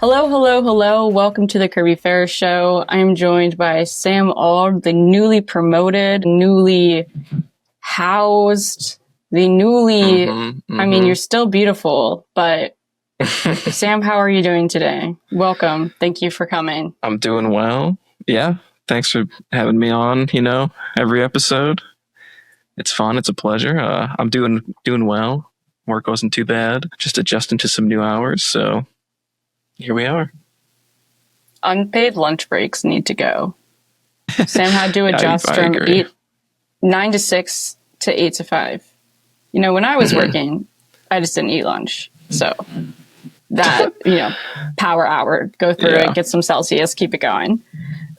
Hello, hello, hello. Welcome to the Kirby Fair Show. I'm joined by Sam Auld, the newly promoted, newly housed, the newly... I mean, you're still beautiful, but Sam, how are you doing today? Welcome. Thank you for coming. I'm doing well. Yeah. Thanks for having me on, every episode. It's fun. It's a pleasure. I'm doing well. Work wasn't too bad. Just adjusting to some new hours. So here we are. Unpaid lunch breaks need to go. Sam had to adjust from 9 to 6 to 8 to 5. When I was working, I just didn't eat lunch. So that, power hour, go through it, get some Celsius, keep it going.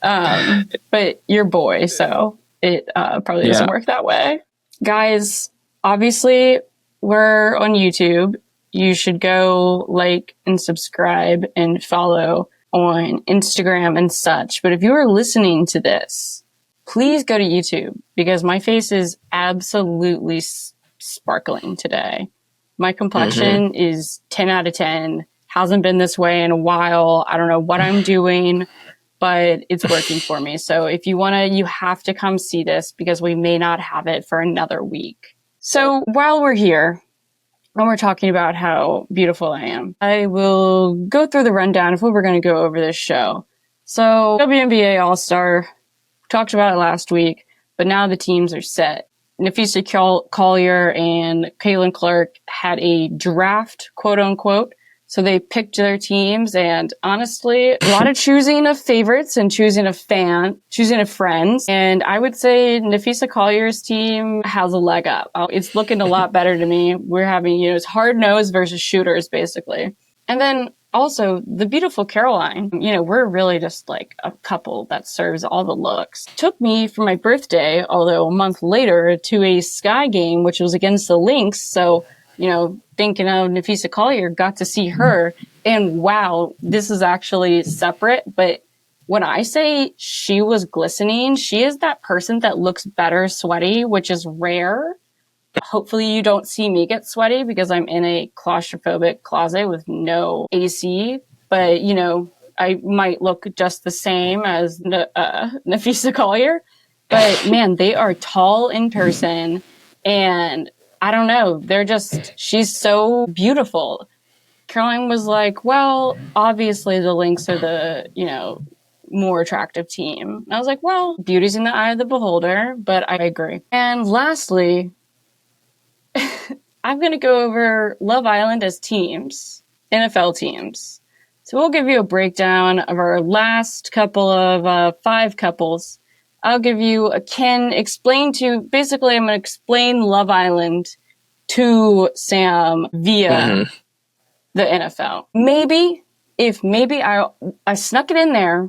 But you're boy, so it probably doesn't work that way. Guys, obviously, we're on YouTube. You should go like and subscribe and follow on Instagram and such. But if you are listening to this, please go to YouTube because my face is absolutely sparkling today. My complexion is 10 out of 10. Hasn't been this way in a while. I don't know what I'm doing, but it's working for me. So if you want to, you have to come see this because we may not have it for another week. So while we're here, and we're talking about how beautiful I am, I will go through the rundown of what we're going to go over this show. So WNBA All-Star, talked about it last week, but now the teams are set. Napheesa Collier and Caitlin Clark had a draft, quote unquote. So they picked their teams, and honestly, a lot of choosing of favorites and choosing of friends. And I would say Napheesa Collier's team has a leg up. It's looking a lot better to me. We're having, it's hard nose versus shooters, basically. And then also the beautiful Caroline, we're really just like a couple that serves all the looks. Took me for my birthday, although a month later, to a Sky game, which was against the Lynx. So, thinking of Napheesa Collier, got to see her, and wow, this is actually separate. But when I say she was glistening, she is that person that looks better sweaty, which is rare. Hopefully you don't see me get sweaty because I'm in a claustrophobic closet with no AC. But, I might look just the same as Napheesa Collier. But man, they are tall in person, and I don't know. She's so beautiful. Caroline was like, well, obviously the Lynx are the, more attractive team. And I was like, well, beauty's in the eye of the beholder, but I agree. And lastly, I'm going to go over Love Island as teams, NFL teams. So we'll give you a breakdown of our last couple of 5 couples. I'll give you I'm going to explain Love Island to Sam via the NFL. Maybe I snuck it in there,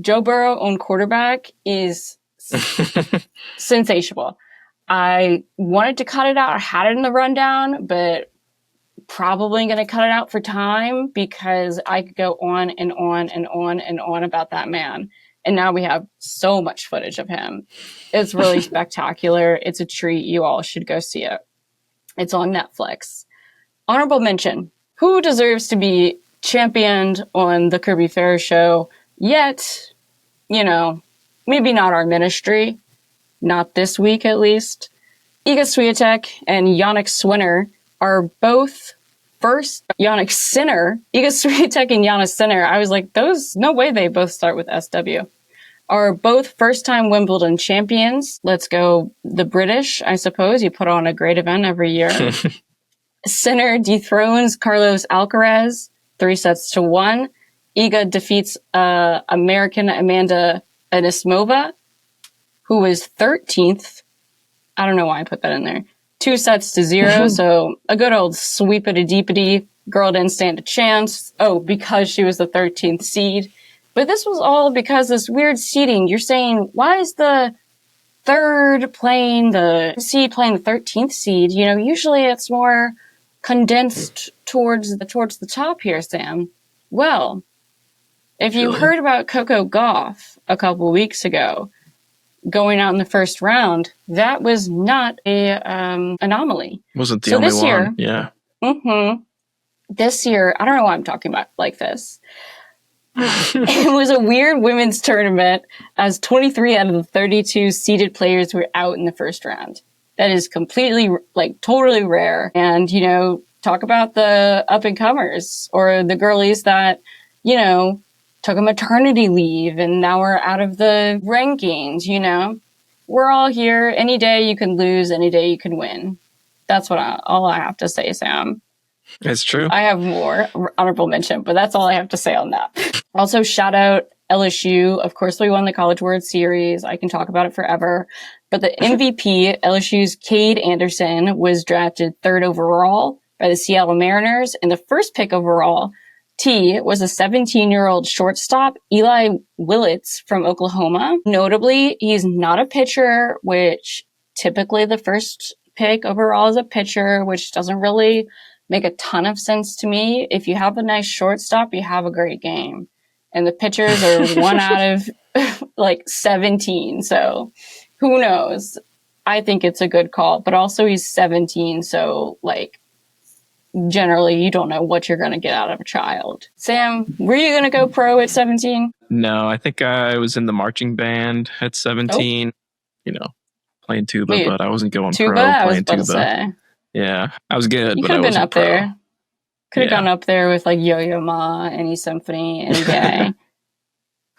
Joe Burrow on quarterback is sensational. I wanted to cut it out. I had it in the rundown, but probably going to cut it out for time because I could go on and on and on and on about that man. And now we have so much footage of him. It's really spectacular. It's a treat. You all should go see it. It's on Netflix. Honorable mention. Who deserves to be championed on the Kirby Fair Show? Yet, maybe not our ministry. Not this week, at least. Iga Swiatek and Jannik Sinner are both first. Jannik Sinner. Iga Swiatek and Jannik Sinner. I was like, no way they both start with SW. Are both first-time Wimbledon champions. Let's go the British, I suppose. You put on a great event every year. Sinner dethrones Carlos Alcaraz 3-1. Iga defeats American Amanda Anisimova, who was 13th. I don't know why I put that in there. 2-0. So a good old sweep-a-deepity. Girl didn't stand a chance. Oh, because she was the 13th seed. But this was all because this weird seeding. You're saying, why is the third playing the seed playing the 13th seed? Usually it's more condensed towards the top here, Sam. Well, if you heard about Coco Gauff a couple weeks ago, going out in the first round, that was not a anomaly. Wasn't the only one. Year, yeah. this year, I don't know why I'm talking about like this. It was a weird women's tournament as 23 out of the 32 seeded players were out in the first round. That is completely, like, totally rare. And, you know, talk about the up-and-comers or the girlies that, you know, took a maternity leave and now are out of the rankings, you know. We're all here. Any day you can lose, any day you can win. That's all I have to say, Sam. It's true. I have more honorable mention, but that's all I have to say on that. Also, shout out LSU. Of course, we won the College World Series. I can talk about it forever. But the MVP, LSU's Cade Anderson, was drafted 3rd overall by the Seattle Mariners. And the first pick overall, T, was a 17-year-old shortstop, Eli Willits from Oklahoma. Notably, he's not a pitcher, which typically the first pick overall is a pitcher, which doesn't really make a ton of sense to me. If you have a nice shortstop, you have a great game. And the pitchers are 1 out of like 17. So who knows? I think it's a good call. But also he's 17. So like generally you don't know what you're going to get out of a child. Sam, were you going to go pro at 17? No, I think I was in the marching band at 17. You know, playing tuba, but I wasn't going tuba? pro I was playing about tuba. To say. Yeah, I was good, you but I wasn't been up pro. There. Could have gone up there with like Yo-Yo Ma, Any Symphony, Any Day,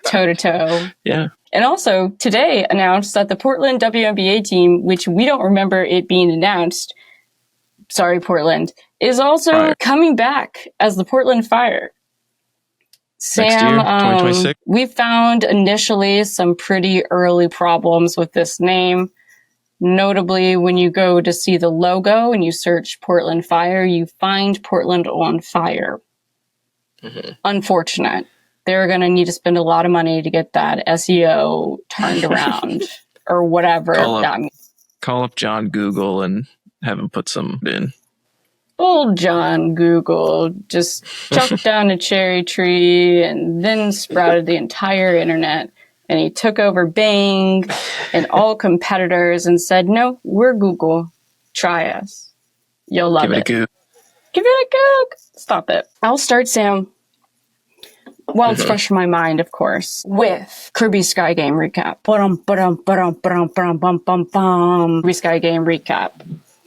Toe to Toe. Yeah. And also today announced that the Portland WNBA team, which we don't remember it being announced, sorry Portland, is also coming back as the Portland Fire. Sam, next year, 2026. We found initially some pretty early problems with this name. Notably, when you go to see the logo and you search Portland Fire, you find Portland on fire. Mm-hmm. Unfortunate. They're going to need to spend a lot of money to get that SEO turned around or whatever that means. Call up John Google and have him put some in. Old John Google just chopped down a cherry tree and then sprouted the entire internet. And he took over Bing and all competitors and said, no, we're Google. Try us. You'll love it. Give it a go. Stop it. I'll start, Sam. Well, it's fresh in my mind, of course, with Kirby Sky Game recap. Kirby Sky Game recap.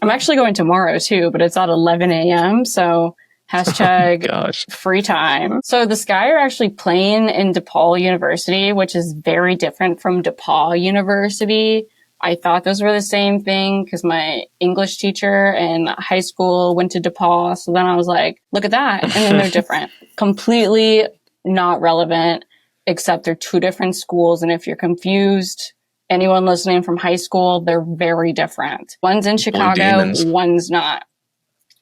I'm actually going tomorrow, too, but it's at 11 a.m., so hashtag free time. So the Sky are actually playing in DePaul University, which is very different from DePaul University. I thought those were the same thing because my English teacher in high school went to DePaul. So then I was like, look at that. And then they're different. Completely not relevant, except they're two different schools. And if you're confused, anyone listening from high school, they're very different. One's in Chicago, one's not.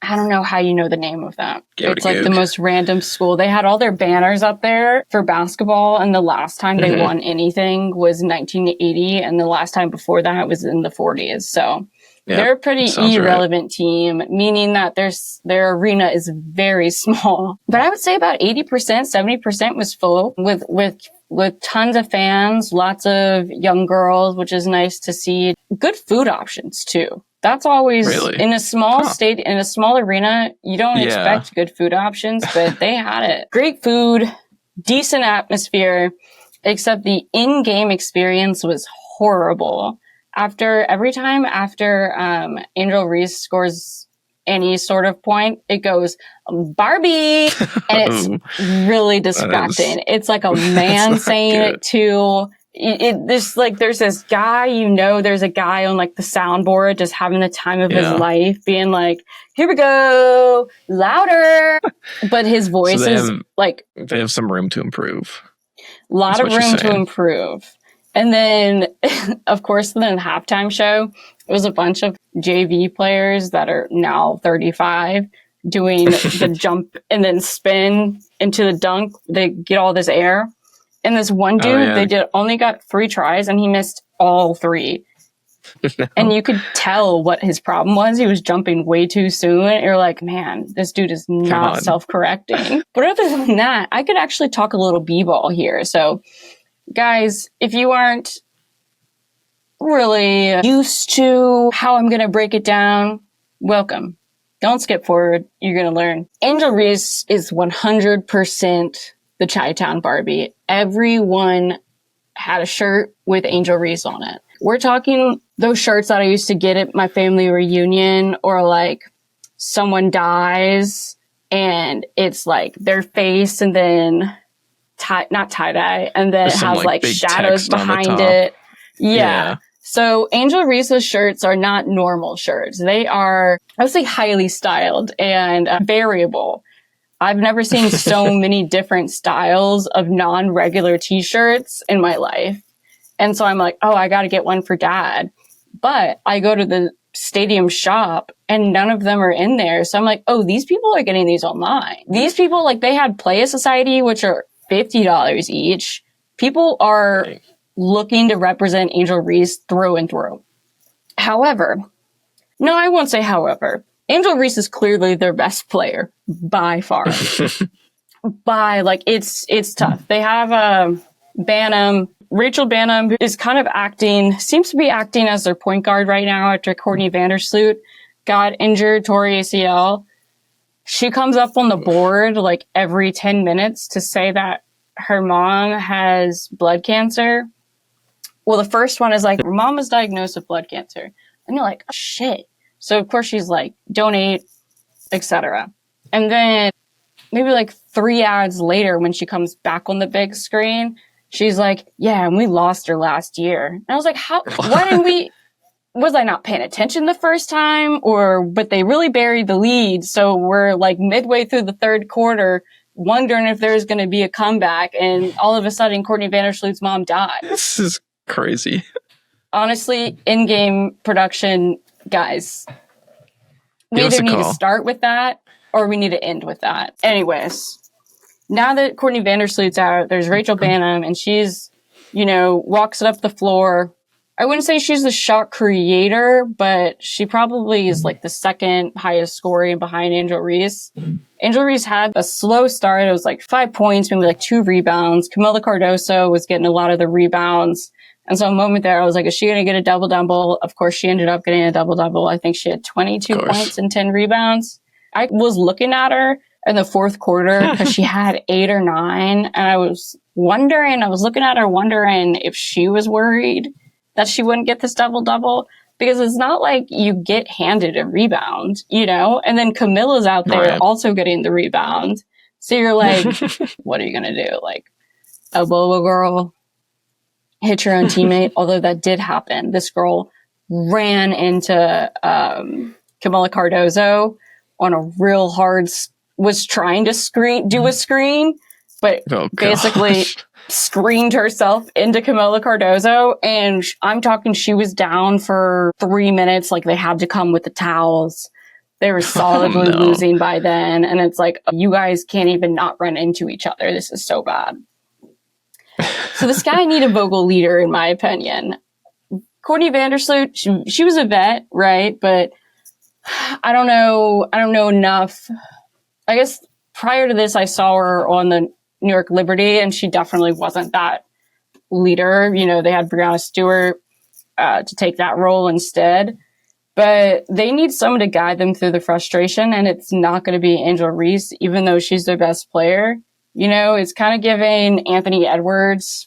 I don't know how you know the name of that. It's like the most random school. They had all their banners up there for basketball, and the last time they won anything was 1980, and the last time before that was in the 40s. So they're a pretty irrelevant team, meaning that their arena is very small. But I would say about 80%, 70% was full with tons of fans, lots of young girls, which is nice to see. Good food options, too. That's always in a small state, in a small arena, you don't expect good food options, but they had it. Great food, decent atmosphere, except the in-game experience was horrible. Every time after Angel Reese scores any sort of point, it goes, Barbie! And it's really distracting. It's like a man saying it too. There's this guy, there's a guy on like the soundboard just having the time of his life being like, here we go, louder. But his voice is like, they have some room to improve. A lot of room to improve. And then, of course, then the halftime show, it was a bunch of JV players that are now 35 doing the jump and then spin into the dunk. They get all this air. And this one dude, only got 3 tries and he missed all 3. No. And you could tell what his problem was. He was jumping way too soon. And you're like, man, this dude is not self-correcting. But other than that, I could actually talk a little b-ball here. So, guys, if you aren't really used to how I'm going to break it down, welcome. Don't skip forward. You're going to learn. Angel Reese is 100% the Chi-Town Barbie. Everyone had a shirt with Angel Reese on it. We're talking those shirts that I used to get at my family reunion, or like someone dies and it's like their face and then not tie-dye, and then it has like shadows behind it. Yeah. So Angel Reese's shirts are not normal shirts. They are, I would say, highly styled and variable. I've never seen so many different styles of non-regular t-shirts in my life. And so I'm like, oh, I got to get one for Dad. But I go to the stadium shop and none of them are in there. So I'm like, oh, these people are getting these online. These people, like, they had Playa Society, which are $50 each. People are looking to represent Angel Reese through and through. However, no, I won't say however. Angel Reese is clearly their best player by far. It's tough. They have Banham. Rachel Banham is kind of seems to be acting as their point guard right now after Courtney Vandersloot got injured, tore ACL. She comes up on the board like every 10 minutes to say that her mom has blood cancer. Well, the first one is like, her mom was diagnosed with blood cancer. And you're like, oh, shit. So, of course, she's like, donate, etc. And then maybe like 3 hours later, when she comes back on the big screen, she's like, yeah, and we lost her last year. And I was like, why didn't we, was I not paying attention the first time? But they really buried the lead. So we're like midway through the third quarter, wondering if there's going to be a comeback. And all of a sudden, Courtney Vandersloot's mom died. This is crazy. Honestly, in-game production, guys, we either need to start with that or we need to end with that. Anyways, now that Courtney Vandersloot's out, there's Rachel Banham, and she's, walks it up the floor. I wouldn't say she's the shot creator, but she probably is like the second highest scoring behind Angel Reese. Angel Reese had a slow start. It was like 5 points, maybe like 2 rebounds. Camila Cardoso was getting a lot of the rebounds. And so a moment there, I was like, is she going to get a double-double? Of course, she ended up getting a double-double. I think she had 22 points and 10 rebounds. I was looking at her in the fourth quarter because she had 8 or 9. And I was looking at her wondering if she was worried that she wouldn't get this double-double. Because it's not like you get handed a rebound, And then Camilla's out there also getting the rebound. So you're like, what are you going to do? Like, elbow a girl? Hit your own teammate, although that did happen. This girl ran into Camila Cardoso on a real hard, was trying to do a screen, but basically screened herself into Camila Cardoso. And I'm talking, she was down for 3 minutes. Like, they had to come with the towels. They were solidly losing by then. And it's like, you guys can't even not run into each other. This is so bad. So this guy needed a vocal leader, in my opinion. Courtney Vandersloot, she was a vet, right? But I don't know enough. I guess prior to this, I saw her on the New York Liberty, and she definitely wasn't that leader. They had Brianna Stewart to take that role instead. But they need someone to guide them through the frustration, and it's not going to be Angel Reese, even though she's their best player. It's kind of giving Anthony Edwards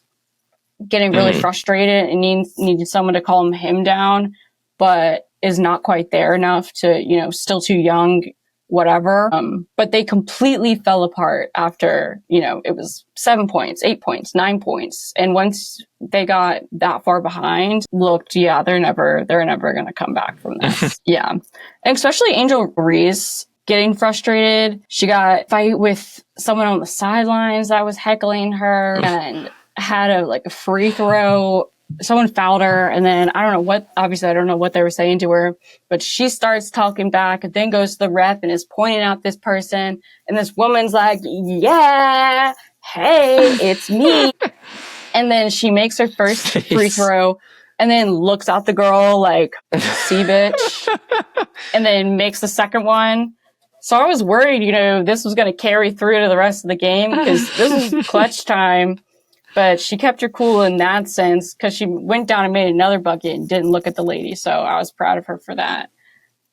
getting really frustrated and needed someone to calm him down, but is not quite there enough to, still too young, whatever. But they completely fell apart after, it was 7 points, 8 points, 9 points. And once they got that far behind, they're never going to come back from this. Yeah. And especially Angel Reese getting frustrated. She got a fight with someone on the sidelines that was heckling her and had a free throw. Someone fouled her, and then I don't know what they were saying to her, but she starts talking back and then goes to the ref and is pointing out this person. And this woman's like, yeah, hey, it's me. And then she makes her first free throw and then looks at the girl like, see, bitch. And then makes the second one. So I was worried, this was going to carry through to the rest of the game because this was clutch time. But she kept her cool in that sense because she went down and made another bucket and didn't look at the lady. So I was proud of her for that.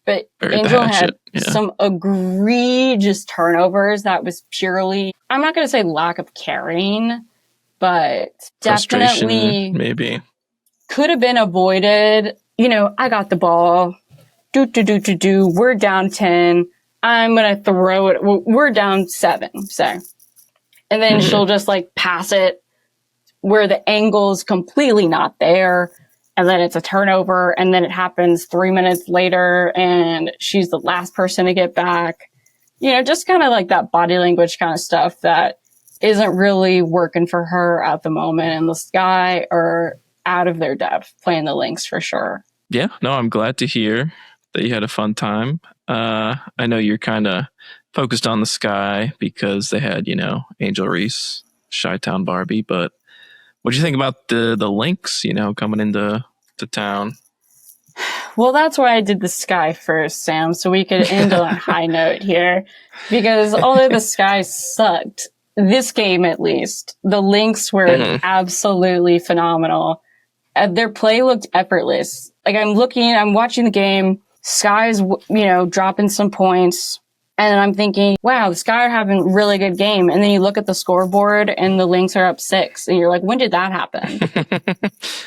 But Very Angel bad had shit. Yeah. some egregious turnovers that was purely, I'm not going to say lack of caring, but definitely maybe could have been avoided. You know, I got the ball. We're down 10. I'm going to throw it. We're down 7, say. And then she'll just like pass it where the angle's completely not there. And then it's a turnover. And then it happens 3 minutes later and she's the last person to get back. You know, just kind of like that body language kind of stuff that isn't really working for her at the moment. And the Sky are out of their depth playing the Lynx for sure. Yeah, no, I'm glad to hear that you had a fun time. I know you're kind of focused on the Sky because they had, you know, Angel Reese, Chi-Town Barbie, but what do you think about the Lynx, you know, coming into town? Well, that's why I did the Sky first, Sam, so we could end on a high note here. Because although the Sky sucked, this game at least, the Lynx were absolutely phenomenal. Their play looked effortless. Like I'm watching the game, Sky's, you know, dropping some points. And I'm thinking, wow, the Sky are having a really good game. And then you look at the scoreboard and the Lynx are up 6. And you're like, when did that happen?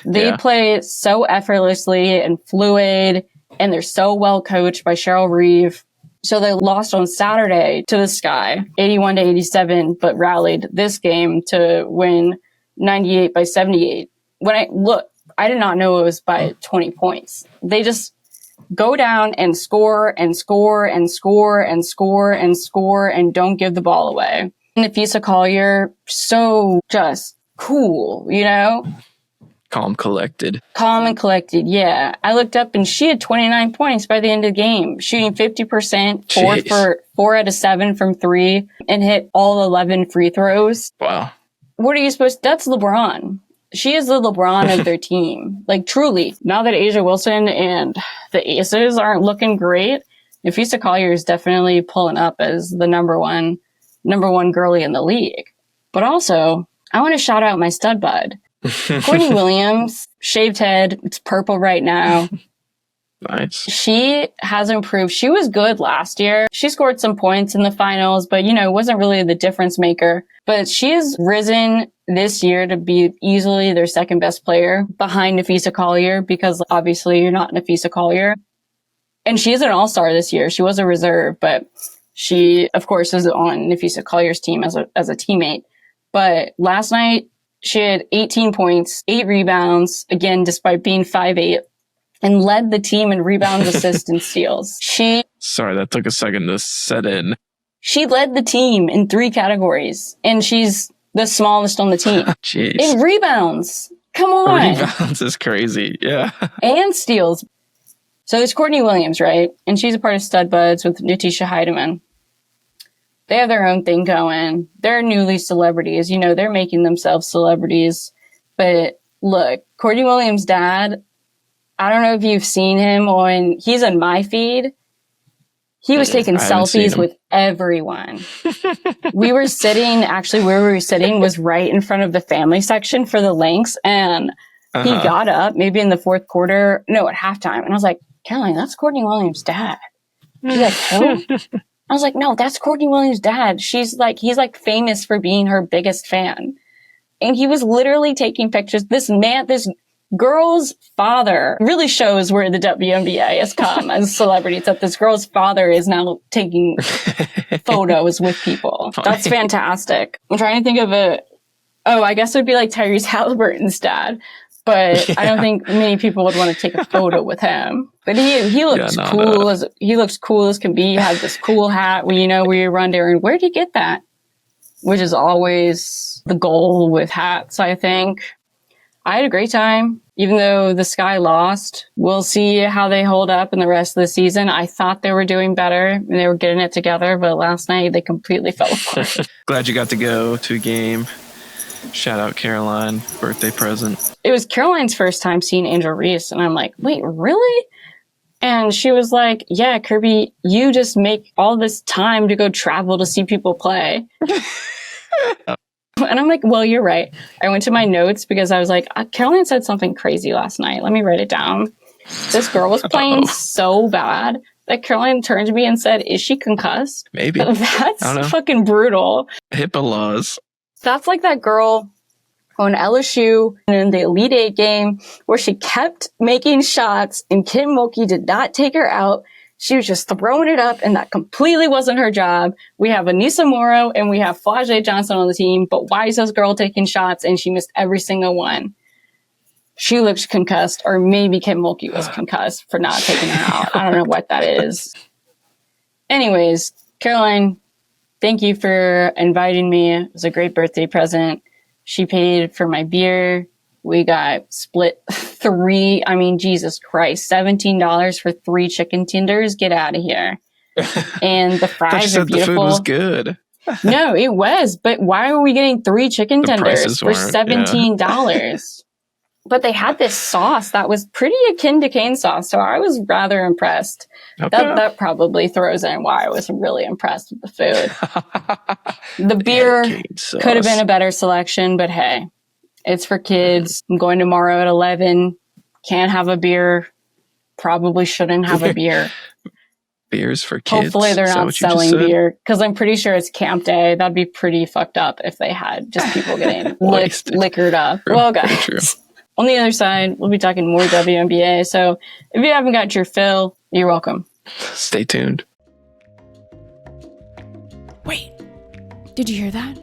They play so effortlessly and fluid. And they're so well coached by Cheryl Reeve. So they lost on Saturday to the Sky, 81-87, but rallied this game to win 98-78. I did not know it was by 20 points. They just go down and score and score and score and score and score and don't give the ball away. Napheesa Collier, so just cool, you know? Calm and collected, yeah. I looked up and she had 29 points by the end of the game, shooting 50%, 4 out of 7 from 3, and hit all 11 free throws. Wow. What are you supposed to? That's LeBron. She is the LeBron of their team. Like, truly. Now that A'ja Wilson and the Aces aren't looking great, Napheesa Collier is definitely pulling up as the number one girlie in the league. But also, I want to shout out my stud bud. Courtney Williams, shaved head. It's purple right now. Nice. She has improved. She was good last year. She scored some points in the finals, but, you know, wasn't really the difference maker. But she has risen this year to be easily their second best player behind Napheesa Collier, because obviously you're not Napheesa Collier. And she is an all-star this year. She was a reserve, but she, of course, is on Napheesa Collier's team as a teammate. But last night, she had 18 points, 8 rebounds, again, despite being 5'8", and led the team in rebounds, assists, and steals. Sorry, that took a second to set in. She led the team in 3 categories, and she's the smallest on the team. Jeez. In rebounds. Come on. Rebounds is crazy. Yeah. And steals. So there's Courtney Williams, right? And she's a part of Studbudz with Natisha Heidemann. They have their own thing going. They're newly celebrities. You know, they're making themselves celebrities. But look, Courtney Williams' dad, I don't know if you've seen him he's on my feed. He was taking selfies with everyone. We were sitting, actually where we were sitting was right in front of the family section for the Lynx. And he got up maybe in the fourth quarter, no, at halftime. And I was like, Kelly, that's Courtney Williams' dad. He's like, who? I was like, no, that's Courtney Williams' dad. He's like famous for being her biggest fan. And he was literally taking pictures. This girl's father really shows where the WNBA has come as celebrities, that this girl's father is now taking photos with people. That's fantastic. I'm trying to think of I guess it would be like Tyrese Halliburton's dad. But I don't think many people would want to take a photo with him. But he looks he looks cool as can be. He has this cool hat when where you run there. And where'd he get that? Which is always the goal with hats, I think. I had a great time, even though the Sky lost. We'll see how they hold up in the rest of the season. I thought they were doing better and they were getting it together, but last night they completely fell apart. Glad you got to go to a game. Shout out Caroline, birthday present. It was Caroline's first time seeing Angel Reese, and I'm like, wait, really? And she was like, yeah, Kirby, you just make all this time to go travel to see people play. And I'm like, well, you're right. I went to my notes because I was like, Caroline said something crazy last night. Let me write it down. This girl was playing so bad. that Caroline turned to me and said, "Is she concussed?" Maybe. That's fucking brutal. HIPAA laws. That's like that girl on LSU in the Elite Eight game where she kept making shots and Kim Mulkey did not take her out. She was just throwing it up, and that completely wasn't her job. We have Anissa Morrow and we have Flau'jae Johnson on the team, but why is this girl taking shots and she missed every single one? She looks concussed, or maybe Kim Mulkey was concussed for not taking her out. I don't know what that is. Anyways, Caroline, thank you for inviting me. It was a great birthday present. She paid for my beer. We got split Jesus Christ, $17 for 3 chicken tenders. Get out of here. And the fries are beautiful. The food was good. No, it was. But why are we getting 3 chicken tenders for $17? Yeah. But they had this sauce that was pretty akin to cane sauce, so I was rather impressed. Okay. That probably throws in why I was really impressed with the food. The beer could have been a better selection, but hey, it's for kids. I'm going tomorrow at 11. Can't have a beer. Probably shouldn't have a beer. Beers for kids? Hopefully they're not selling beer, because I'm pretty sure it's camp day. That'd be pretty fucked up if they had just people getting liquored up. True. Well, guys. On the other side, we'll be talking more WNBA. So if you haven't got your fill, you're welcome. Stay tuned. Wait, did you hear that?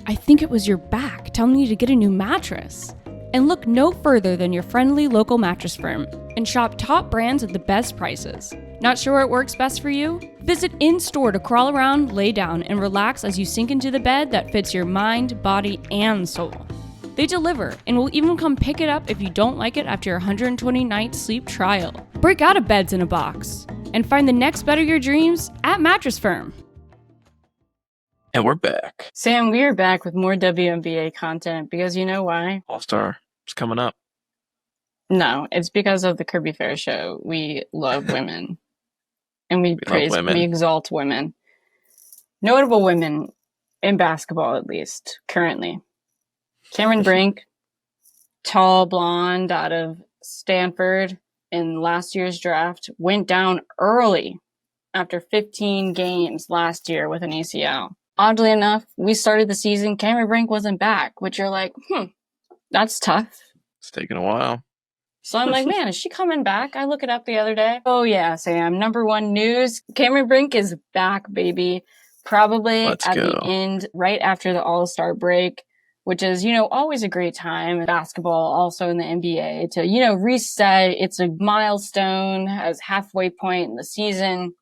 I think it was your back telling you to get a new mattress. And look no further than your friendly local mattress firm and shop top brands at the best prices. Not sure what works best for you? Visit in-store to crawl around, lay down, and relax as you sink into the bed that fits your mind, body, and soul. They deliver and will even come pick it up if you don't like it after your 120-night sleep trial. Break out of beds in a box and find the next bed of your dreams at Mattress Firm. And we're back. Sam, we are back with more WNBA content because you know why? All-Star is coming up. No, it's because of the Kirby Fair show. We love women. And we exalt women. Notable women in basketball, at least, currently. Cameron Brink, tall blonde out of Stanford in last year's draft, went down early after 15 games last year with an ACL. Oddly enough, we started the season, Cameron Brink wasn't back, which you're like, that's tough. It's taking a while. So I'm like, man, is she coming back? I look it up the other day. Oh yeah, Sam, number one news, Cameron Brink is back, baby. Probably the end, right after the All-Star break, which is, always a great time in basketball, also in the NBA, to, reset. It's a milestone as halfway point in the season.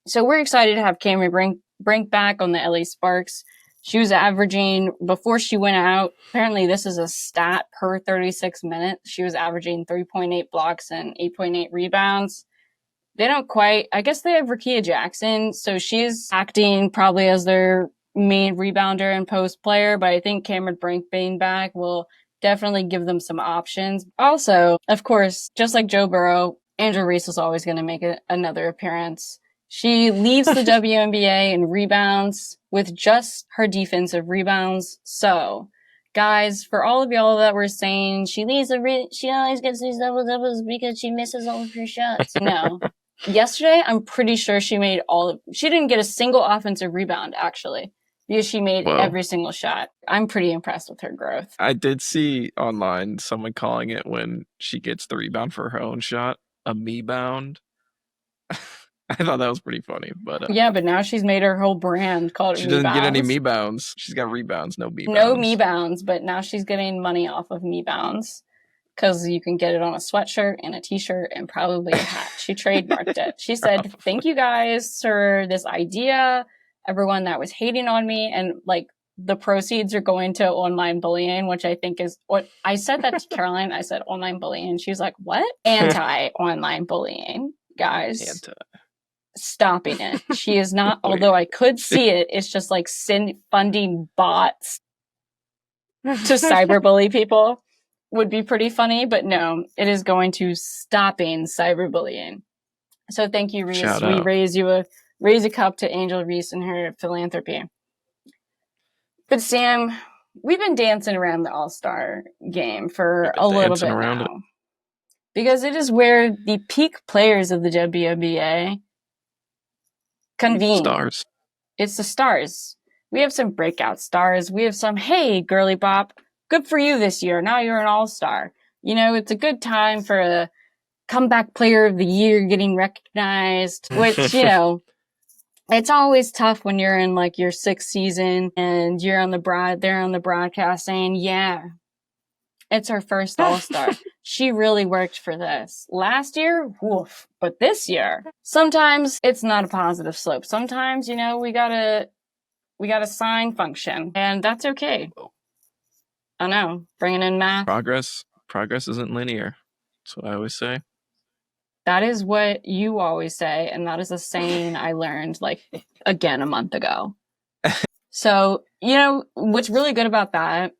So we're excited to have Cameron Brink back on the LA Sparks. She was averaging, before she went out, apparently this is a stat per 36 minutes. She was averaging 3.8 blocks and 8.8 rebounds. They don't quite, I guess they have Rakia Jackson, so she's acting probably as their main rebounder and post player, but I think Cameron Brink being back will definitely give them some options. Also, of course, just like Joe Burrow, Angel Reese is always going to make another appearance. She leads the WNBA in rebounds with just her defensive rebounds. So, guys, for all of y'all that were saying she always gets these double-doubles because she misses all of her shots. No. Yesterday, I'm pretty sure she didn't get a single offensive rebound, actually, because she made every single shot. I'm pretty impressed with her growth. I did see online someone calling it, when she gets the rebound for her own shot, a me-bound. I thought that was pretty funny, but yeah, but now she's made her whole brand called she doesn't get any me-bounds. She's got rebounds, no me-bounds. No me-bounds, but now she's getting money off of me-bounds because you can get it on a sweatshirt and a t-shirt and probably a hat. She trademarked it. She said, "Thank you guys for this idea, everyone that was hating on me, and the proceeds are going to online bullying," which I think is what I said that to Caroline. I said online bullying. She was like, "What?" Anti-online bullying, guys. Stopping it. She is not, although I could see it, it's just funding bots to cyberbully people would be pretty funny, but no, it is going to stopping cyberbullying. So thank you, Reese. Shout we out. raise a cup to Angel Reese and her philanthropy. But Sam, we've been dancing around the All-Star game for a little bit now. because it is where the peak players of the WNBA convene. Stars. It's the stars. We have some breakout stars. We have some, hey, girly bop, good for you this year. Now you're an all-star. You know, it's a good time for a comeback player of the year getting recognized, which, you know, it's always tough when you're in like your 6th season and they're on the broadcast saying, yeah, it's her first all-star. She really worked for this. Last year, woof. But this year, sometimes it's not a positive slope. Sometimes, you know, we got a sign function, and that's okay. I know, bringing in math. Progress isn't linear. That's what I always say. That is what you always say, and that is a saying I learned, like, again a month ago. So, you know, what's really good about that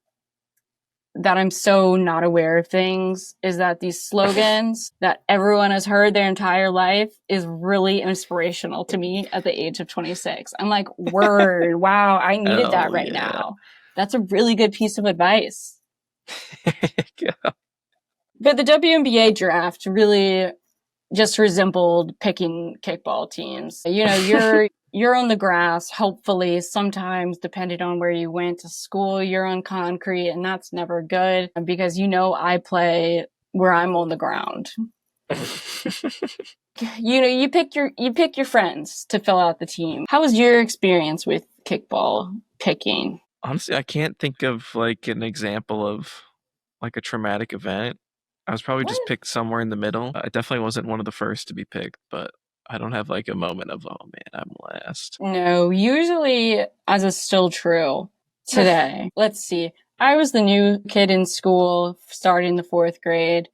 I'm so not aware of things, is that these slogans that everyone has heard their entire life is really inspirational to me at the age of 26. I'm like, word, wow, I needed that right now. That's a really good piece of advice. Yeah. But the WNBA draft really just resembled picking kickball teams. You know, you're on the grass, hopefully, sometimes, depending on where you went to school, you're on concrete, and that's never good because, you know, I play where I'm on the ground. You know, you pick your friends to fill out the team. How was your experience with kickball picking? Honestly, I can't think of like an example of like a traumatic event. I was probably just picked somewhere in the middle. I definitely wasn't one of the first to be picked, but I don't have like a moment of, oh man, I'm last. No, usually, as is still true today. Let's see. I was the new kid in school starting the 4th grade,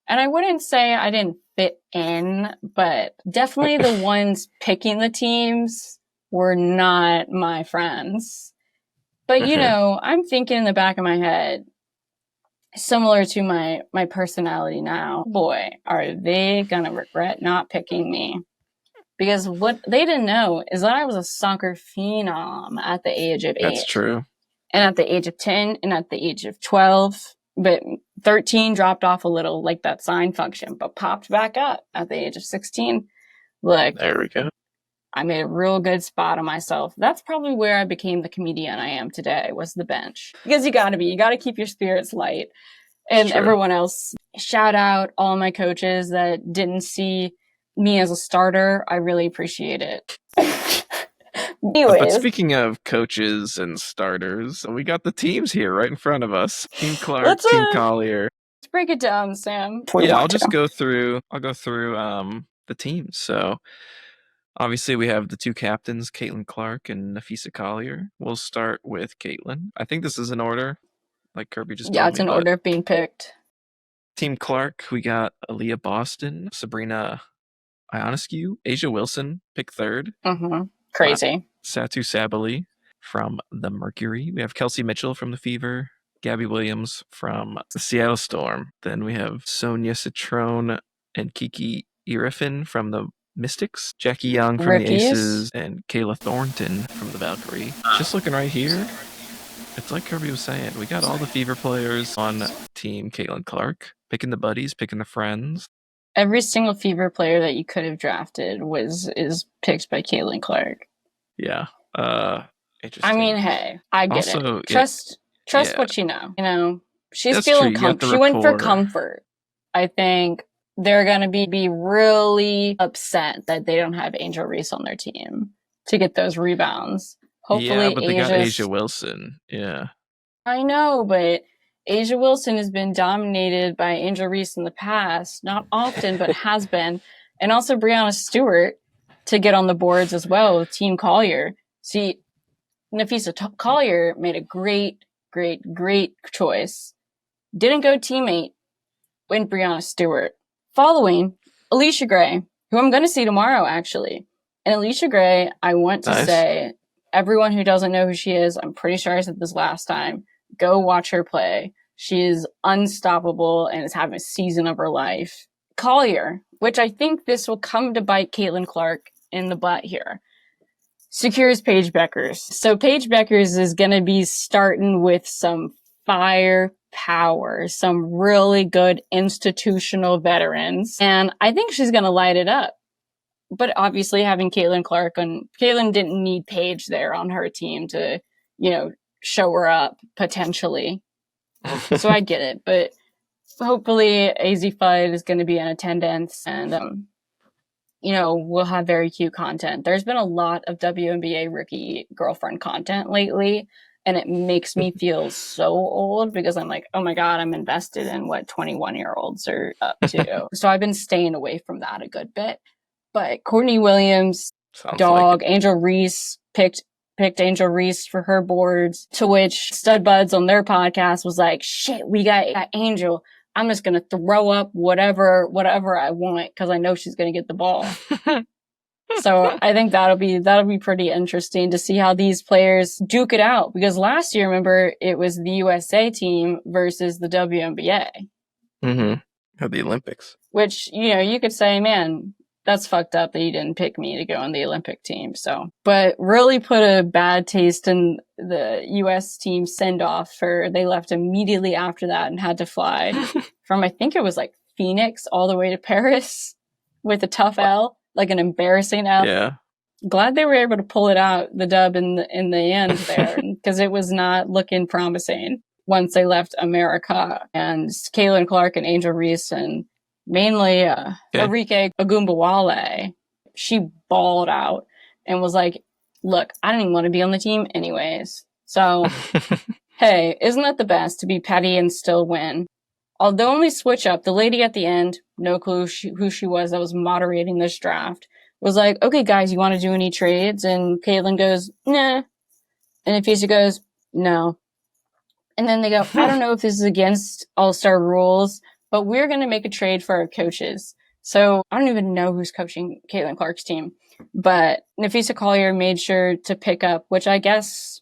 and I wouldn't say I didn't fit in, but definitely the ones picking the teams were not my friends. But, you know, I'm thinking in the back of my head, similar to my personality now, boy, are they gonna regret not picking me. Because what they didn't know is that I was a soccer phenom at the age of 8. That's true. And at the age of 10 and at the age of 12. But 13 dropped off a little, like that sign function, but popped back up at the age of 16. Look, there we go. I made a real good spot on myself. That's probably where I became the comedian I am today, was the bench. Because you gotta keep your spirits light. And everyone else, shout out all my coaches that didn't see me as a starter. I really appreciate it. Anyways. But speaking of coaches and starters, we got the teams here right in front of us. Team Clark, Team Collier. Let's break it down, Sam. Yeah, I'll go through the teams. So obviously we have the 2 captains, Caitlin Clark and Napheesa Collier. We'll start with Caitlin. I think this is in order, like Kirby just told me. Yeah, it's in order of being picked. Team Clark, we got Aaliyah Boston, Sabrina Ionescu, Asia Wilson, pick 3rd. Crazy. Satu Sabali from the Mercury. We have Kelsey Mitchell from the Fever, Gabby Williams from the Seattle Storm. Then we have Sonia Citrone and Kiki Irifin from the Mystics, Jackie Young from the Aces, and Kayla Thornton from the Valkyrie. Just looking right here, it's like Kirby was saying, we got all the Fever players on Team Caitlin Clark, picking the buddies, picking the friends. Every single Fever player that you could have drafted is picked by Caitlin Clark. Yeah. Interesting. I mean, hey, I get it. Trust what you know. You know, she's feeling comfortable. She went for comfort. I think they're going to be really upset that they don't have Angel Reese on their team to get those rebounds. Hopefully, but they got Asia Wilson. Yeah. I know, but Asia Wilson has been dominated by Angel Reese in the past. Not often, but has been. And also Breanna Stewart to get on the boards as well with Team Collier. See, Napheesa Collier made a great choice. Didn't go teammate, went Breanna Stewart. Following Alicia Gray, who I'm going to see tomorrow, actually. And Alicia Gray, I want to say, everyone who doesn't know who she is, I'm pretty sure I said this last time, go watch her play. She is unstoppable and is having a season of her life. Collier, which I think this will come to bite Caitlin Clark in the butt here, secures Paige Beckers. So Paige Beckers is going to be starting with some fire power, some really good institutional veterans, and I think she's going to light it up. But obviously having Caitlin Clark, and Caitlin didn't need Paige there on her team to, show her up potentially. So I get it, but hopefully AZ Fight is going to be in attendance, and we'll have very cute content. There's been a lot of WNBA rookie girlfriend content lately, and it makes me feel so old because I'm like, oh my God, I'm invested in what 21-year-olds are up to. So I've been staying away from that a good bit. But Courtney Williams, dog, like Angel Reese picked Angel Reese for her boards, to which Studbudz on their podcast was like, shit, we got Angel. I'm just going to throw up whatever I want because I know she's going to get the ball. So I think that'll be pretty interesting to see how these players duke it out. Because last year, remember, it was the USA team versus the WNBA. Mm-hmm. Or the Olympics. Which, you could say, man, that's fucked up that you didn't pick me to go on the Olympic team. So, but really put a bad taste in the U.S. team send-off they left immediately after that and had to fly from, I think it was like Phoenix all the way to Paris with a tough L, like an embarrassing L. Yeah. Glad they were able to pull it out, the dub in the end there, because it was not looking promising once they left America. And Caitlin Clark and Angel Reese and mainly Arike Ogunbowale, she bawled out and was like, look, I didn't even want to be on the team anyways. So, hey, isn't that the best to be petty and still win? Although only switch up, the lady at the end, no clue who she was that was moderating this draft, was like, okay, guys, you want to do any trades? And Caitlin goes, nah. And Napheesa goes, no. And then they go, I don't know if this is against All-Star rules, but we're going to make a trade for our coaches. So I don't even know who's coaching Caitlin Clark's team. But Napheesa Collier made sure to pick up, which I guess,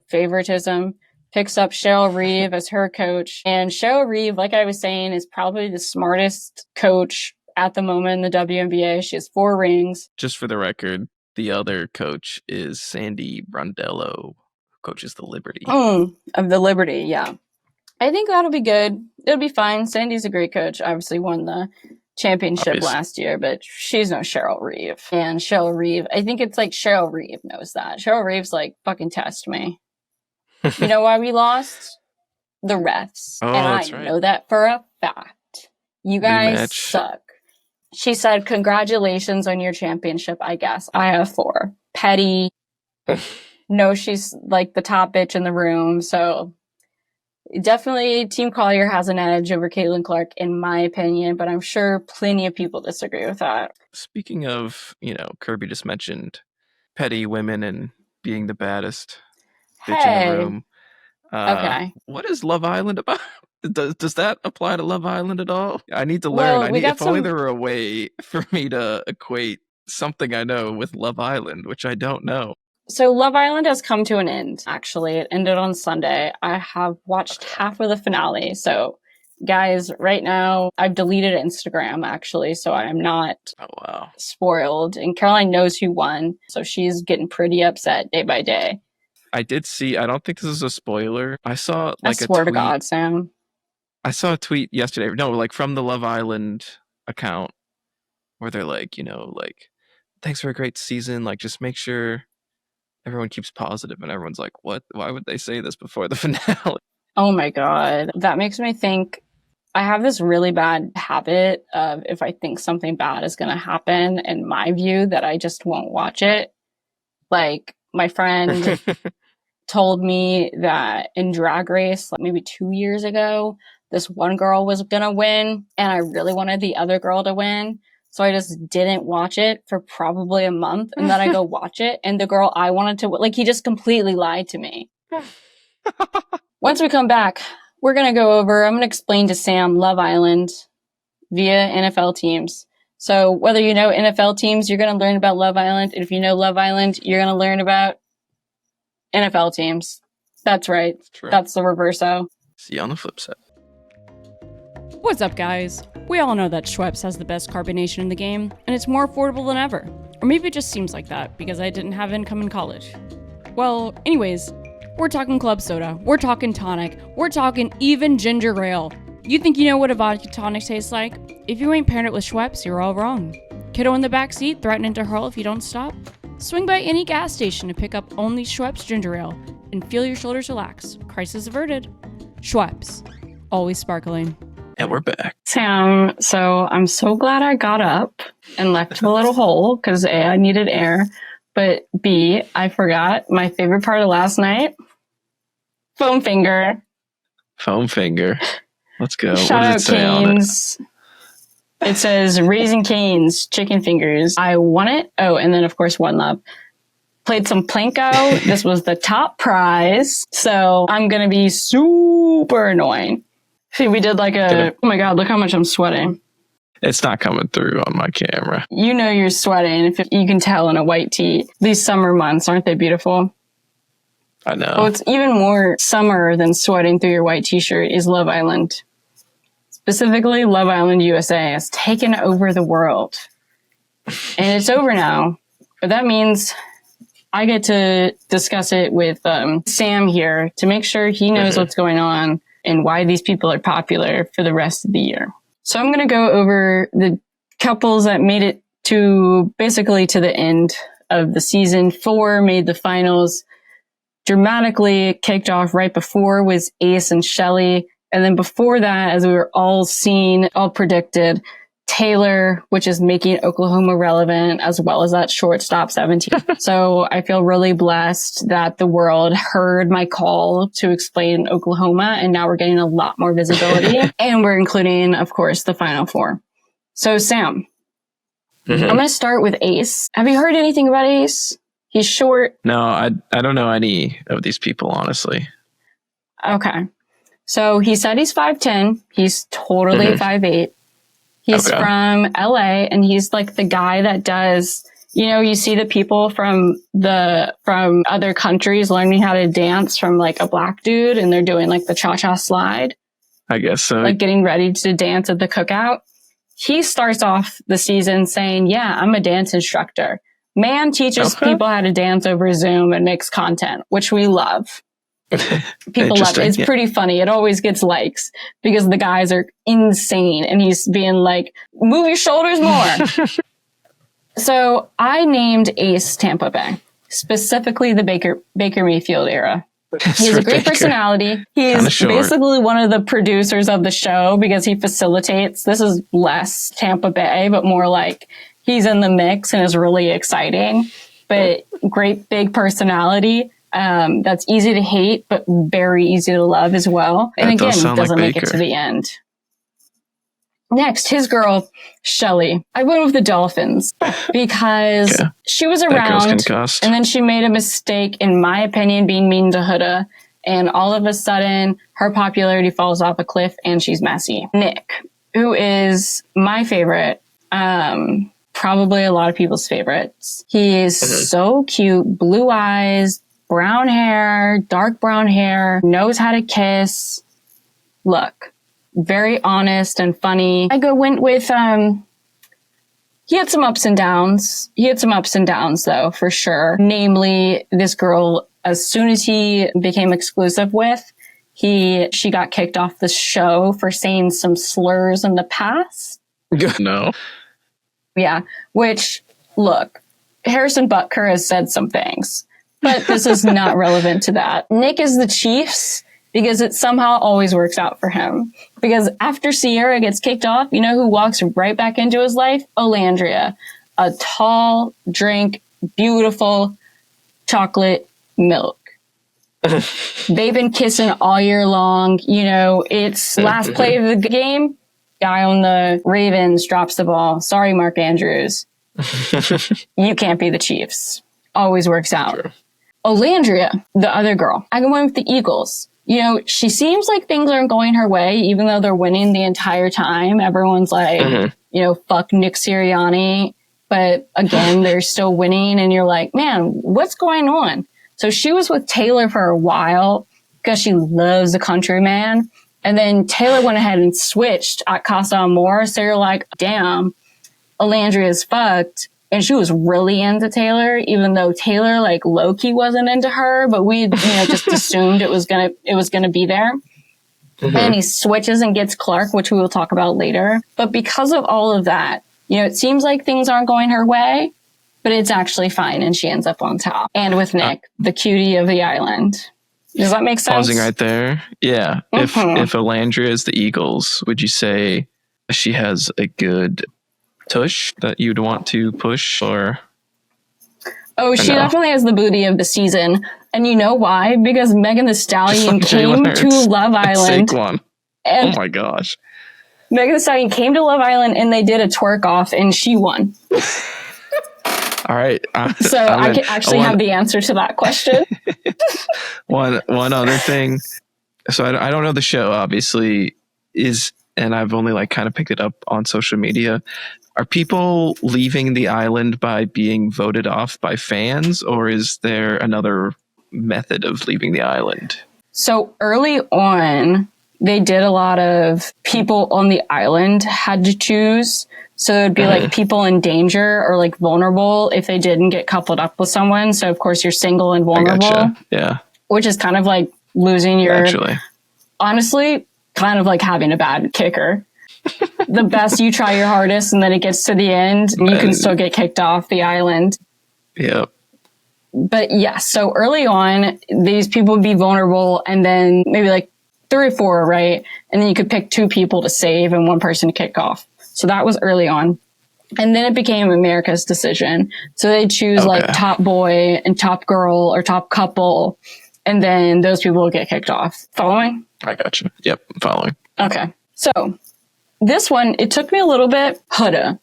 favoritism, picks up Cheryl Reeve as her coach. And Cheryl Reeve, like I was saying, is probably the smartest coach at the moment in the WNBA. She has 4 rings. Just for the record, the other coach is Sandy Brondello, who coaches the Liberty. Of the Liberty, yeah. I think that'll be good. It'll be fine. Sandy's a great coach. Obviously won the championship last year, but she's no Cheryl Reeve. And Cheryl Reeve, I think it's like Cheryl Reeve knows that. Cheryl Reeve's like, fucking test me. You know why we lost? The refs. Oh, and that's I right. know that for a fact. You guys Rematch. suck. She said, congratulations on your championship, I guess. I have 4. Petty. No, she's like the top bitch in the room, so... Definitely, Team Collier has an edge over Caitlin Clark, in my opinion, but I'm sure plenty of people disagree with that. Speaking of, Kirby just mentioned petty women and being the baddest bitch in the room. Okay. What is Love Island about? Does that apply to Love Island at all? I need to learn. Only there were a way for me to equate something I know with Love Island, which I don't know. So Love Island has come to an end, actually. It ended on Sunday. I have watched half of the finale. So, guys, right now, I've deleted Instagram, actually, so I'm not spoiled. And Caroline knows who won, so she's getting pretty upset day by day. I did see, I don't think this is a spoiler. I saw I swear to God, Sam. I saw a tweet yesterday, from the Love Island account, where they're like, thanks for a great season, just make sure everyone keeps positive, and everyone's like, what? Why would they say this before the finale? Oh my God. That makes me think I have this really bad habit of if I think something bad is going to happen, in my view, that I just won't watch it. Like, my friend told me that in Drag Race, maybe 2 years ago, this one girl was going to win, and I really wanted the other girl to win. So I just didn't watch it for probably a month, and then I go watch it, and the girl I wanted to, he just completely lied to me. Once we come back, I'm going to explain to Sam Love Island via NFL teams. So whether you know NFL teams, you're going to learn about Love Island. And if you know Love Island, you're going to learn about NFL teams. That's right. That's the reverso. See you on the flip side. What's up, guys? We all know that Schweppes has the best carbonation in the game, and it's more affordable than ever. Or maybe it just seems like that because I didn't have income in college. Well, anyways, We're talking club soda. We're talking tonic. We're talking even ginger ale. You think you know what a vodka tonic tastes like? If you ain't paired it with Schweppes, you're all wrong. Kiddo in the backseat threatening to hurl if you don't stop? Swing by any gas station to pick up only Schweppes ginger ale and feel your shoulders relax. Crisis averted. Schweppes. Always sparkling. And we're back. Sam, so I'm so glad I got up and left a little hole because A, I needed air, but B, I forgot my favorite part of last night. Foam finger. Foam finger. Let's go. Shout out Canes. It says Raising Cane's chicken fingers. I won it. Oh, and then of course One Love. Played some Plinko. This was the top prize. So I'm going to be super annoying. See, we did like oh my God, look how much I'm sweating. It's not coming through on my camera. You know you're sweating if you can tell in a white tee. These summer months, aren't they beautiful? I know. Oh, it's even more summer than sweating through your white t-shirt is Love Island. Specifically, Love Island USA has taken over the world. And it's over now. But that means I get to discuss it with Sam here to make sure he knows what's going on and why these people are popular for the rest of the year. So I'm going to go over the couples that made it to basically to the end of the season. 4 made the finals. Dramatically kicked off right before was Ace and Shelly. And then before that, as we were all seen, all predicted, Taylor, which is making Oklahoma relevant, as well as that shortstop 17. So I feel really blessed that the world heard my call to explain Oklahoma, and now we're getting a lot more visibility. And we're including, of course, the Final Four. So Sam, I'm going to start with Ace. Have you heard anything about Ace? He's short. No, I don't know any of these people, honestly. Okay. So he said he's 5'10". He's totally 5'8". He's from LA, and he's like the guy that does, you know, you see the people from other countries learning how to dance from like a black dude, and they're doing like the cha-cha slide. I guess so. Like getting ready to dance at the cookout. He starts off the season saying, yeah, I'm a dance instructor. Man teaches people how to dance over Zoom and makes content, which we love. People love it. It's pretty funny. It always gets likes because the guys are insane and he's being like, move your shoulders more. So I named Ace Tampa Bay, specifically the Baker Mayfield era. He has a great personality. He's basically one of the producers of the show because he facilitates. This is less Tampa Bay, but more like he's in the mix and is really exciting, but great big personality. That's easy to hate, but very easy to love as well. And again, doesn't make it to the end. Next, his girl, Shelly. I went with the Dolphins because she was around and then she made a mistake, in my opinion, being mean to Huda. And all of a sudden, her popularity falls off a cliff and she's messy. Nick, who is my favorite, probably a lot of people's favorites. He is so cute, blue eyes, brown hair, dark brown hair, knows how to kiss. Look, very honest and funny. I went with, he had some ups and downs. Though, for sure. Namely, this girl, as soon as he became exclusive with, she got kicked off the show for saying some slurs in the past. No. Yeah, which, look, Harrison Butker has said some things. But this is not relevant to that. Nick is the Chiefs because it somehow always works out for him. Because after Sierra gets kicked off, you know who walks right back into his life? Olandria. A tall drink, beautiful chocolate milk. They've been kissing all year long. You know, it's last play of the game. Guy on the Ravens drops the ball. Sorry, Mark Andrews. You can't be the Chiefs. Always works out. True. Olandria, the other girl, I went with the Eagles. You know, she seems like things aren't going her way, even though they're winning the entire time. Everyone's like, you know, fuck Nick Sirianni. But again, they're still winning. And you're like, man, what's going on? So she was with Taylor for a while because she loves the countryman. And then Taylor went ahead and switched at Casa Amor. So you're like, damn, Olandria's fucked. and she was really into Taylor, even though Taylor like low-key wasn't into her, but we just assumed it was gonna be there. Mm-hmm. And he switches and gets Clark, which we will talk about later. But because of all of that, it seems like things aren't going her way, but it's actually fine, and she ends up on top. And with Nick, the cutie of the island. Does that make sense? Pausing right there. Yeah. Mm-hmm. If Alandria is the Eagles, would you say she has a good tush that you'd want to push, or? Oh, she definitely has the booty of the season. And you know why? Because Megan Thee Stallion came to Love Island. Oh my gosh. Megan Thee Stallion came to Love Island and they did a twerk off and she won. All right. So I can actually have the answer to that question. One other thing. So I don't know the show, obviously, and I've only like kind of picked it up on social media. Are people leaving the island by being voted off by fans, or is there another method of leaving the island? So early on, they did a lot of people on the island had to choose. So it would be like people in danger or like vulnerable if they didn't get coupled up with someone. So of course you're single and vulnerable. I gotcha. Yeah. Which is kind of like losing your, honestly, kind of like having a bad kicker. The best you try your hardest and then it gets to the end and you can still get kicked off the island. Yep. But yeah, so early on, these people would be vulnerable and then maybe like 3 or 4, right? And then you could pick 2 people to save and 1 person to kick off. So that was early on. And then it became America's decision. So they choose like top boy and top girl or top couple. And then those people will get kicked off. Following? I gotcha. Yep, I'm following. Okay. So this one, it took me a little bit. Huda.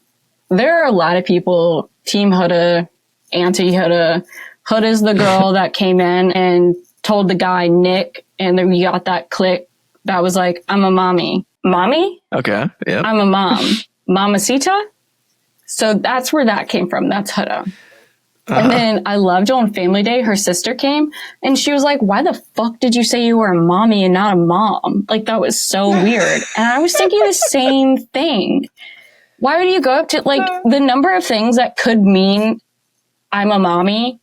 There are a lot of people, Team Huda, anti-Huda. Huda's the girl that came in and told the guy, Nick, and then we got that click that was like, I'm a mommy. Mommy? Okay, yeah. I'm a mom. Mamacita? So that's where that came from. That's Huda. And then I loved on Family Day, her sister came and she was like, why the fuck did you say you were a mommy and not a mom? Like, that was so weird. And I was thinking the same thing. Why would you go up to, like, the number of things that could mean I'm a mommy?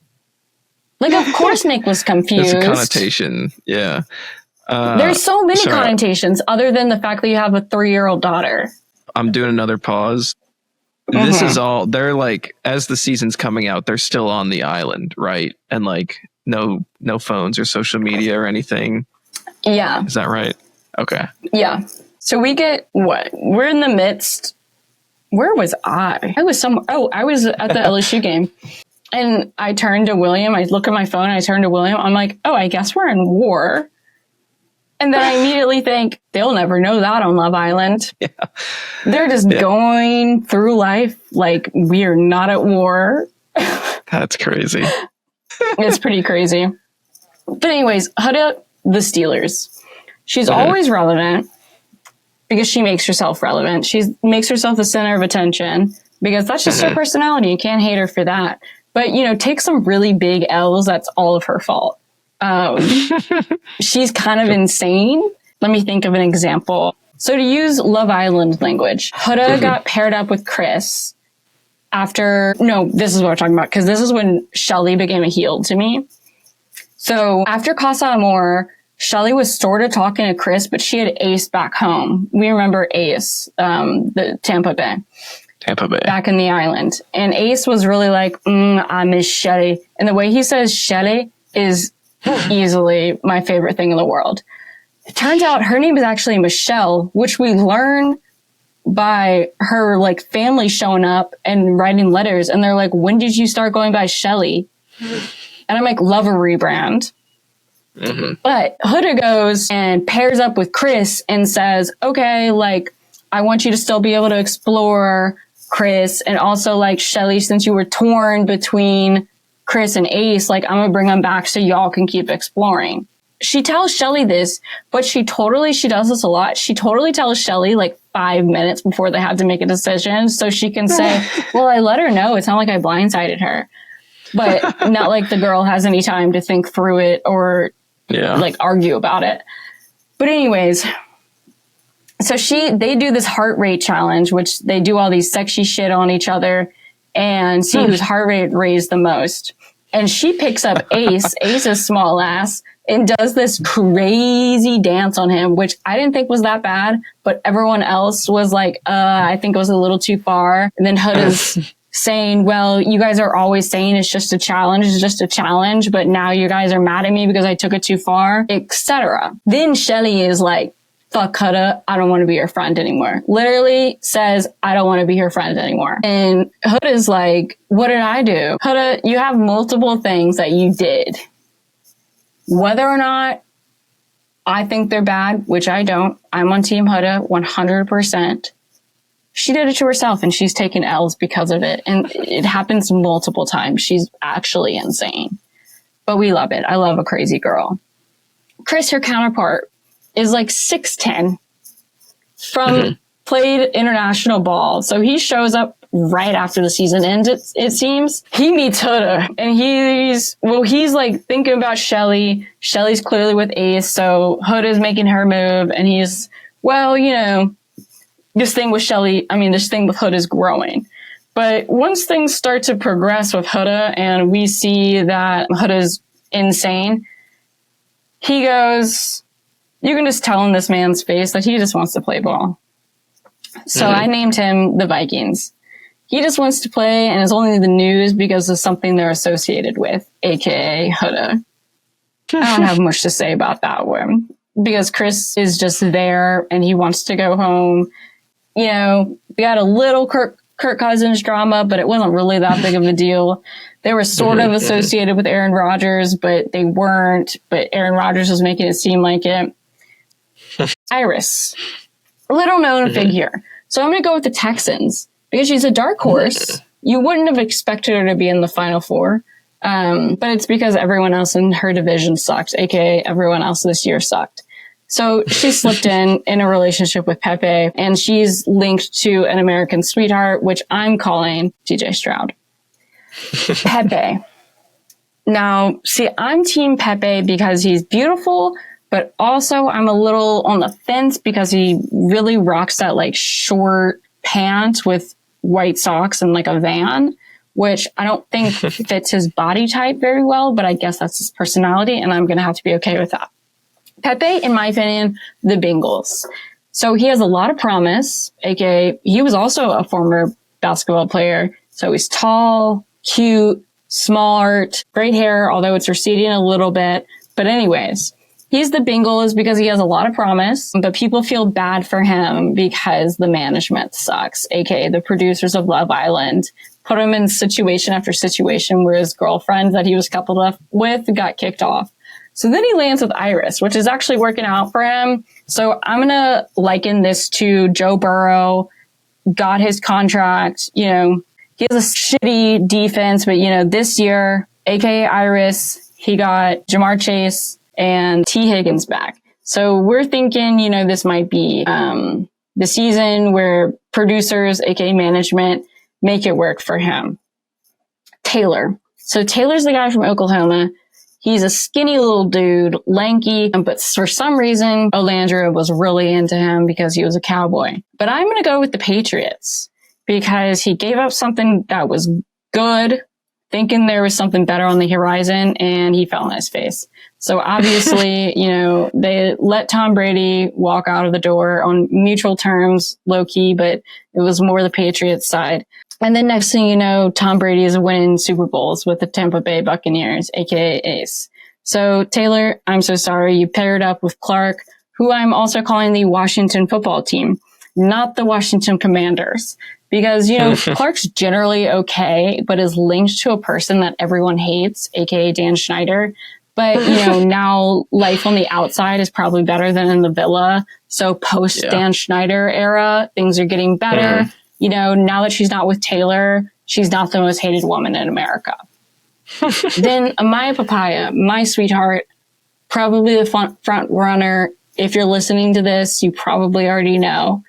Like, of course Nick was confused. It's a connotation, yeah. There's so many connotations other than the fact that you have a 3-year-old daughter. I'm doing another pause. This is all, they're like, as the season's coming out, they're still on the island, right? And like, no phones or social media or anything. Yeah. Is that right? Okay. Yeah. So we get what? We're in the midst. Where was I? I was I was at the LSU game. And I turned to William. I look at my phone. I turn to William. I'm like, oh, I guess we're in war. And then I immediately think, they'll never know that on Love Island. Yeah. They're just going through life like we are not at war. That's crazy. It's pretty crazy. But anyways, Huda, the Steelers. She's always relevant because she makes herself relevant. She makes herself the center of attention because that's just her personality. You can't hate her for that. But, take some really big L's. That's all of her fault. She's kind of insane. Let me think of an example. So to use Love Island language, Huda got paired up with Chris this is what we're talking about, because this is when Shelly became a heel to me. So after Casa Amor, Shelly was sort of talking to Chris, but she had Ace back home. We remember Ace, the Tampa Bay. Back in the island. And Ace was really like, I miss Shelly. And the way he says Shelly is easily my favorite thing in the world. It turns out her name is actually Michelle, which we learn by her like family showing up and writing letters. And they're like, when did you start going by Shelly? And I'm like, love a rebrand. But Huda goes and pairs up with Chris and says, okay, like, I want you to still be able to explore Chris, and also like Shelly, since you were torn between Chris and Ace, like, I'm gonna bring them back so y'all can keep exploring. She tells Shelly this, but she does this a lot. She totally tells Shelly like 5 minutes before they have to make a decision so she can say, well, I let her know. It's not like I blindsided her, but not like the girl has any time to think through it or like argue about it. But anyways, so they do this heart rate challenge, which they do all these sexy shit on each other. and see whose heart rate raised the most. And she picks up Ace's small ass, and does this crazy dance on him, which I didn't think was that bad, but everyone else was like, I think it was a little too far. And then Huda's saying, well, you guys are always saying it's just a challenge, but now you guys are mad at me because I took it too far, etc. Then Shelly is like, fuck Huda, I don't want to be your friend anymore. Literally says, I don't want to be your friend anymore. And Huda's like, what did I do? Huda, you have multiple things that you did. Whether or not I think they're bad, which I don't, I'm on Team Huda 100%. She did it to herself, and she's taken L's because of it. And it happens multiple times. She's actually insane. But we love it. I love a crazy girl. Chris, her counterpart, is like 6'10", from played international ball. So he shows up right after the season ends, it seems. He meets Huda, and he's like thinking about Shelly. Shelly's clearly with Ace, so Huda's making her move, and he's, well, you know, this thing with Huda is growing. But once things start to progress with Huda, and we see that Huda's insane, he goes, you can just tell in this man's face that he just wants to play ball. So I named him the Vikings. He just wants to play and is only in the news because of something they're associated with, aka Huda. I don't have much to say about that one because Chris is just there and he wants to go home. You know, we got a little Kirk Cousins drama, but it wasn't really that big of a deal. They were sort of associated with Aaron Rodgers, but they weren't. But Aaron Rodgers was making it seem like it. Iris, a little known figure. So I'm going to go with the Texans because she's a dark horse. You wouldn't have expected her to be in the Final Four. But it's because everyone else in her division sucked, aka everyone else this year sucked. So she slipped in a relationship with Pepe, and she's linked to an American sweetheart, which I'm calling DJ Stroud. Pepe. Now, see, I'm Team Pepe because he's beautiful, but also I'm a little on the fence because he really rocks that like short pant with white socks and like a Van, which I don't think fits his body type very well, but I guess that's his personality, and I'm going to have to be okay with that. Pepe, in my opinion, the Bengals. So he has a lot of promise, aka he was also a former basketball player. So he's tall, cute, smart, great hair, although it's receding a little bit. But anyways, he's the Bengals because he has a lot of promise, but people feel bad for him because the management sucks, aka the producers of Love Island put him in situation after situation where his girlfriend that he was coupled up with got kicked off. So then he lands with Iris, which is actually working out for him. So I'm going to liken this to Joe Burrow, got his contract, you know, he has a shitty defense, but you know, this year, aka Iris, he got Jamar Chase and T. Higgins back. So we're thinking, you know, this might be the season where producers, aka management, make it work for him. Taylor. So Taylor's the guy from Oklahoma. He's a skinny little dude, lanky, but for some reason, Olandra was really into him because he was a cowboy. But I'm going to go with the Patriots because he gave up something that was good, thinking there was something better on the horizon, and he fell on his face. So obviously, you know, they let Tom Brady walk out of the door on mutual terms, low key, but it was more the Patriots side. And then next thing you know, Tom Brady is winning Super Bowls with the Tampa Bay Buccaneers, aka Ace. So Taylor, I'm so sorry. You paired up with Clark, who I'm also calling the Washington football team, not the Washington Commanders. Because, you know, Clark's generally okay, but is linked to a person that everyone hates, aka Dan Schneider. But, you know, now life on the outside is probably better than in the villa. So post Dan Schneider era, things are getting better. You know, now that she's not with Taylor, she's not the most hated woman in America. Then Amaya Papaya, my sweetheart, probably the front runner. If you're listening to this, you probably already know.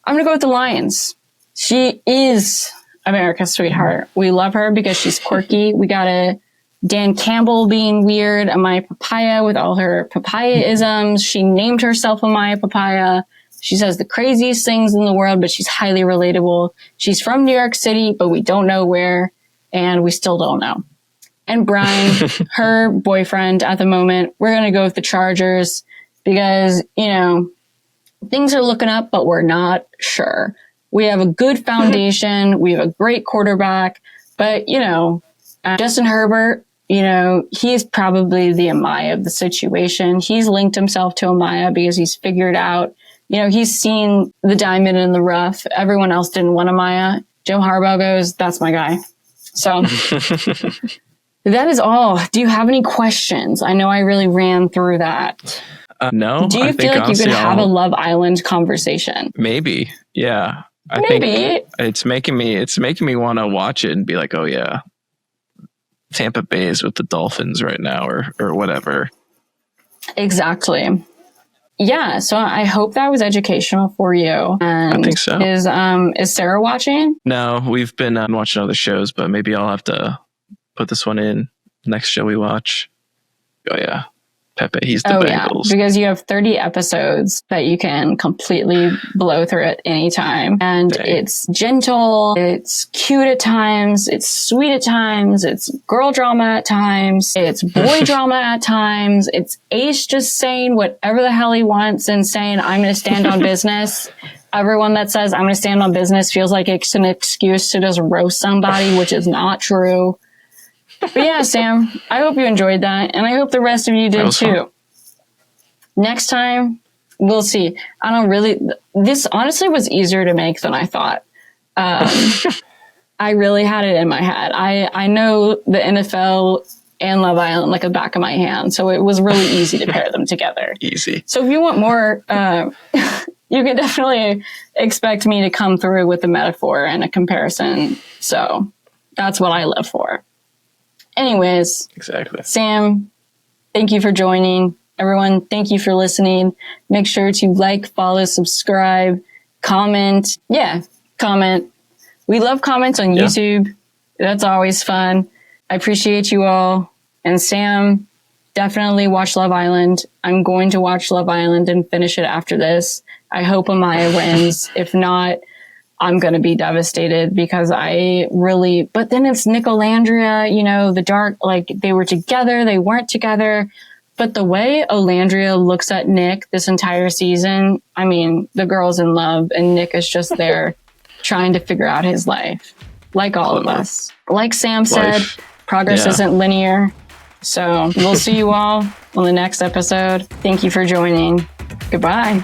I'm going to go with the Lions. She is America's sweetheart. We love her because she's quirky. We got a Dan Campbell being weird, Amaya Papaya with all her papaya-isms. She named herself Amaya Papaya. She says the craziest things in the world, but she's highly relatable. She's from New York City, but we don't know where, and we still don't know. And Brian, her boyfriend at the moment, we're going to go with the Chargers because, you know, things are looking up, but we're not sure. We have a good foundation. We have a great quarterback, but, you know, Justin Herbert, you know, he's probably the Amaya of the situation. He's linked himself to Amaya because he's figured out, you know, he's seen the diamond in the rough. Everyone else didn't want Amaya. Jim Harbaugh goes, that's my guy. So that is all. Do you have any questions? I know I really ran through that. No. Do you feel like you could have a Love Island conversation? Maybe. Yeah. I think it's making me want to watch it and be like, oh yeah, Tampa Bay is with the Dolphins right now or whatever. Exactly. Yeah. So I hope that was educational for you. And I think so. Is Sarah watching? No, we've been watching other shows, but maybe I'll have to put this one in next show we watch. Oh yeah. Pepe, he's the Bengals. Yeah, because you have 30 episodes that you can completely blow through at any time. And it's gentle, it's cute at times, it's sweet at times, it's girl drama at times, it's boy drama at times, it's Ace just saying whatever the hell he wants and saying, I'm going to stand on business. Everyone that says, I'm going to stand on business feels like it's an excuse to just roast somebody, which is not true. But yeah, Sam, I hope you enjoyed that. And I hope the rest of you did too. Fun. Next time, we'll see. This honestly was easier to make than I thought. I really had it in my head. I know the NFL and Love Island like the back of my hand. So it was really easy to pair them together. Easy. So if you want more, you can definitely expect me to come through with a metaphor and a comparison. So that's what I live for. Anyways, exactly. Sam, thank you for joining. Everyone, thank you for listening. Make sure to like, follow, subscribe, comment. Yeah, comment. We love comments on YouTube. That's always fun. I appreciate you all. And Sam, definitely watch Love Island. I'm going to watch Love Island and finish it after this. I hope Amaya wins. If not, I'm going to be devastated because but then it's Nicolandria, you know, the dark, like they were together, they weren't together. But the way Olandria looks at Nick this entire season, I mean, the girl's in love and Nick is just there trying to figure out his life. Like all of us. Like Sam said, progress isn't linear. So we'll see you all on the next episode. Thank you for joining. Goodbye.